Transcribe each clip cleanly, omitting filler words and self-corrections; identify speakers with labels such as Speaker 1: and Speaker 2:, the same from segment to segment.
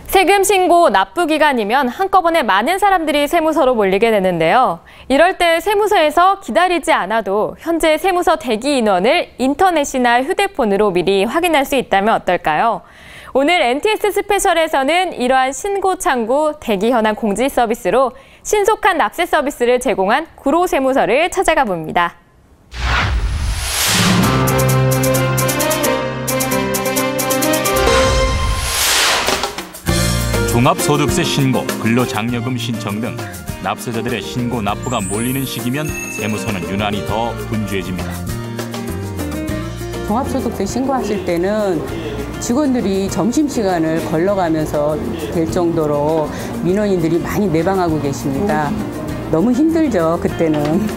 Speaker 1: 세금 신고 납부 기간이면 한꺼번에 많은 사람들이 세무서로 몰리게 되는데요. 이럴 때 세무서에서 기다리지 않아도 현재 세무서 대기 인원을 인터넷이나 휴대폰으로 미리 확인할 수 있다면 어떨까요? 오늘 NTS 스페셜에서는 이러한 신고 창구 대기 현황 공지 서비스로 신속한 납세 서비스를 제공한 구로세무서를 찾아가 봅니다.
Speaker 2: 종합소득세 신고, 근로장려금 신청 등 납세자들의 신고 납부가 몰리는 시기면 세무서는 유난히 더 분주해집니다.
Speaker 3: 종합소득세 신고하실 때는 직원들이 점심시간을 걸러가면서 될 정도로 민원인들이 많이 내방하고 계십니다. 너무 힘들죠, 그때는.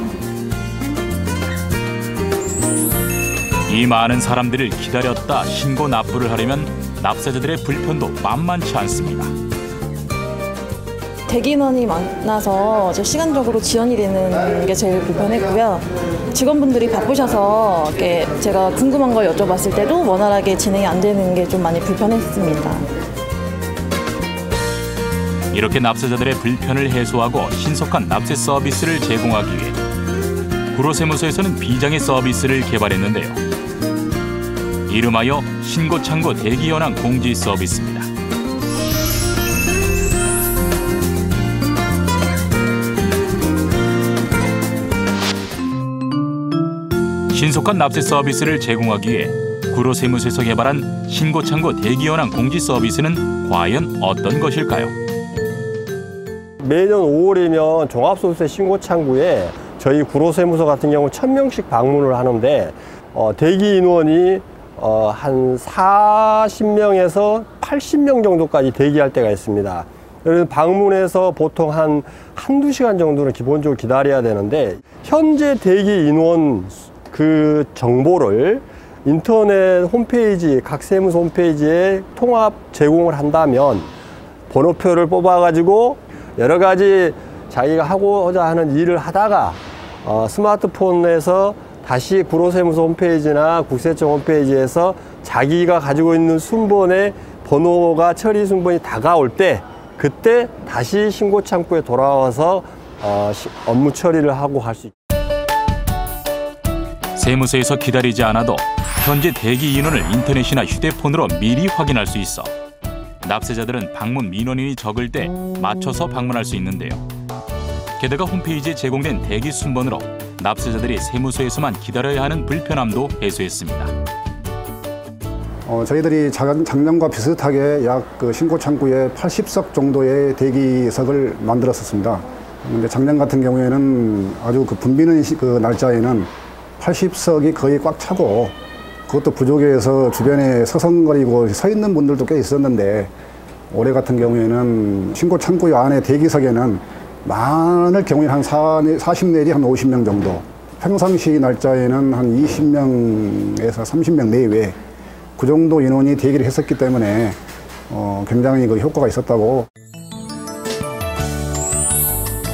Speaker 2: 이 많은 사람들을 기다렸다 신고 납부를 하려면 납세자들의 불편도 만만치 않습니다.
Speaker 4: 대기 인원이 많아서 시간적으로 지연이 되는 게 제일 불편했고요. 직원분들이 바쁘셔서 제가 궁금한 걸 여쭤봤을 때도 원활하게 진행이 안 되는 게 좀 많이 불편했습니다.
Speaker 2: 이렇게 납세자들의 불편을 해소하고 신속한 납세 서비스를 제공하기 위해 구로세무서에서는 비장의 서비스를 개발했는데요. 이름하여 신고창구 대기 현황 공지 서비스입니다. 신속한 납세 서비스를 제공하기 위해 구로세무서에서 개발한 신고창구 대기 현황 공지 서비스는 과연 어떤 것일까요?
Speaker 5: 매년 5월이면 종합소득세 신고창구에 저희 구로세무서 같은 경우 1000명씩 방문을 하는데 대기 인원이 한 40명에서 80명 정도까지 대기할 때가 있습니다. 그래서 방문해서 보통 한두 시간 정도는 기본적으로 기다려야 되는데 현재 대기 인원 그 정보를 인터넷 홈페이지, 각 세무서 홈페이지에 통합 제공을 한다면 번호표를 뽑아가지고 여러 가지 자기가 하고자 하는 일을 하다가 스마트폰에서 다시 구로세무서 홈페이지나 국세청 홈페이지에서 자기가 가지고 있는 순번의 번호가 처리 순번이 다가올 때 그때 다시 신고 창구에 돌아와서 업무 처리를 하고 할 수 있습니다.
Speaker 2: 세무서에서 기다리지 않아도 현재 대기 인원을 인터넷이나 휴대폰으로 미리 확인할 수 있어 납세자들은 방문 민원인이 적을 때 맞춰서 방문할 수 있는데요. 게다가 홈페이지에 제공된 대기 순번으로 납세자들이 세무서에서만 기다려야 하는 불편함도 해소했습니다.
Speaker 6: 저희들이 작년과 비슷하게 약 신고 창구에 80석 정도의 대기석을 만들었었습니다. 그런데 작년 같은 경우에는 아주 붐비는 날짜에는 80석이 거의 꽉 차고 그것도 부족해서 주변에 서성거리고 서 있는 분들도 꽤 있었는데 올해 같은 경우에는 신고 창구 안에 대기석에는 많을 경우에 한 40 내지 한 50명 정도, 평상시 날짜에는 한 20명에서 30명 내외 그 정도 인원이 대기를 했었기 때문에 굉장히 효과가 있었다고.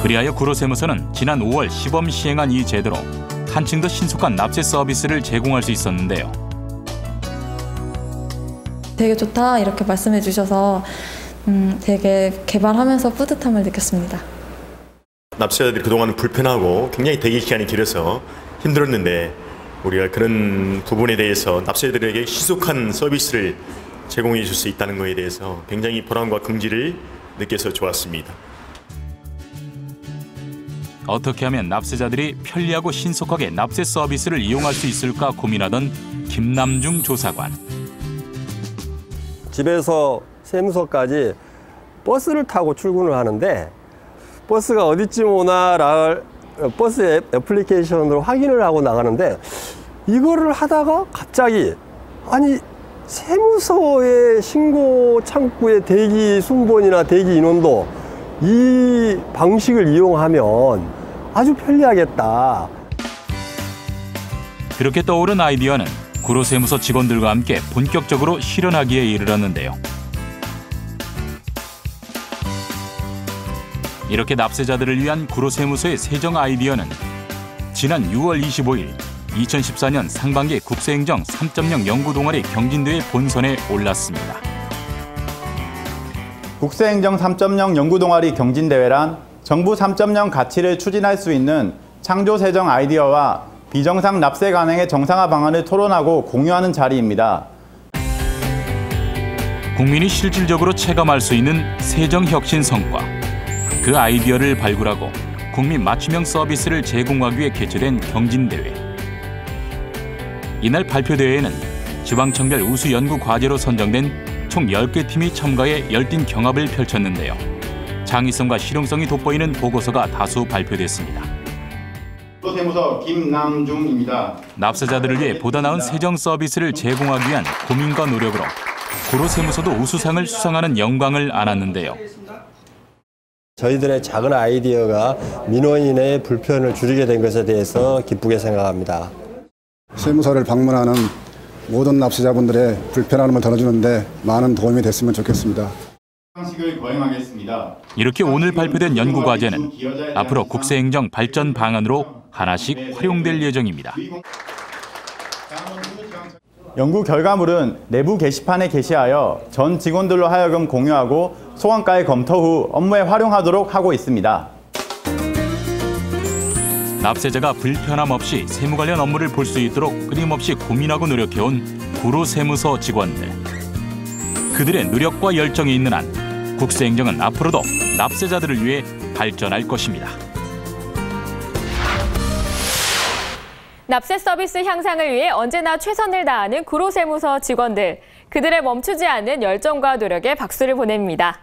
Speaker 2: 그리하여 구로세무서는 지난 5월 시범 시행한 이 제도로 한층 더 신속한 납세 서비스를 제공할 수 있었는데요.
Speaker 4: 되게 좋다 이렇게 말씀해 주셔서 되게 개발하면서 뿌듯함을 느꼈습니다.
Speaker 7: 납세자들이 그동안 불편하고 굉장히 대기 기간이 길어서 힘들었는데 우리가 그런 부분에 대해서 납세자들에게 신속한 서비스를 제공해 줄 수 있다는 것에 대해서 굉장히 보람과 긍지를 느껴서 좋았습니다.
Speaker 2: 어떻게 하면 납세자들이 편리하고 신속하게 납세 서비스를 이용할 수 있을까 고민하던 김남중 조사관.
Speaker 5: 집에서 세무서까지 버스를 타고 출근을 하는데 버스가 어디쯤 오나를 버스 애플리케이션으로 확인을 하고 나가는데 이거를 하다가 갑자기 아니 세무서의 신고 창구의 대기 순번이나 대기 인원도 이 방식을 이용하면 아주 편리하겠다.
Speaker 2: 그렇게 떠오른 아이디어는 구로세무서 직원들과 함께 본격적으로 실현하기에 이르렀는데요. 이렇게 납세자들을 위한 구로세무서의 세정 아이디어는 지난 6월 25일 2014년 상반기 국세행정 3.0 연구동아리 경진대회 본선에 올랐습니다.
Speaker 8: 국세행정 3.0 연구동아리 경진대회란 정부 3.0 가치를 추진할 수 있는 창조세정 아이디어와 비정상 납세 관행의 정상화 방안을 토론하고 공유하는 자리입니다.
Speaker 2: 국민이 실질적으로 체감할 수 있는 세정혁신 성과. 그 아이디어를 발굴하고 국민 맞춤형 서비스를 제공하기 위해 개최된 경진대회. 이날 발표대회에는 지방청별 우수 연구 과제로 선정된 총 10개 팀이 참가해 열띤 경합을 펼쳤는데요. 창의성과 실용성이 돋보이는 보고서가 다수 발표됐습니다.
Speaker 8: 세무서 김남중입니다.
Speaker 2: 납세자들을 위해 보다 나은 세정 서비스를 제공하기 위한 고민과 노력으로 구로세무서도 우수상을 수상하는 영광을 안았는데요.
Speaker 5: 저희들의 작은 아이디어가 민원인의 불편을 줄이게 된 것에 대해서 기쁘게 생각합니다.
Speaker 6: 세무서를 방문하는 모든 납세자분들의 불편함을 덜어주는데 많은 도움이 됐으면 좋겠습니다.
Speaker 8: 상식을 거행하겠습니다.
Speaker 2: 이렇게 오늘 발표된 연구 과제는 앞으로 국세행정 발전 방안으로 하나씩 활용될 예정입니다.
Speaker 8: 연구 결과물은 내부 게시판에 게시하여 전 직원들로 하여금 공유하고 소관과의 검토 후 업무에 활용하도록 하고 있습니다.
Speaker 2: 납세자가 불편함 없이 세무 관련 업무를 볼 수 있도록 끊임없이 고민하고 노력해온 구로세무서 직원들. 그들의 노력과 열정이 있는 한 국세행정은 앞으로도 납세자들을 위해 발전할 것입니다.
Speaker 1: 납세 서비스 향상을 위해 언제나 최선을 다하는 구로세무서 직원들. 그들의 멈추지 않는 열정과 노력에 박수를 보냅니다.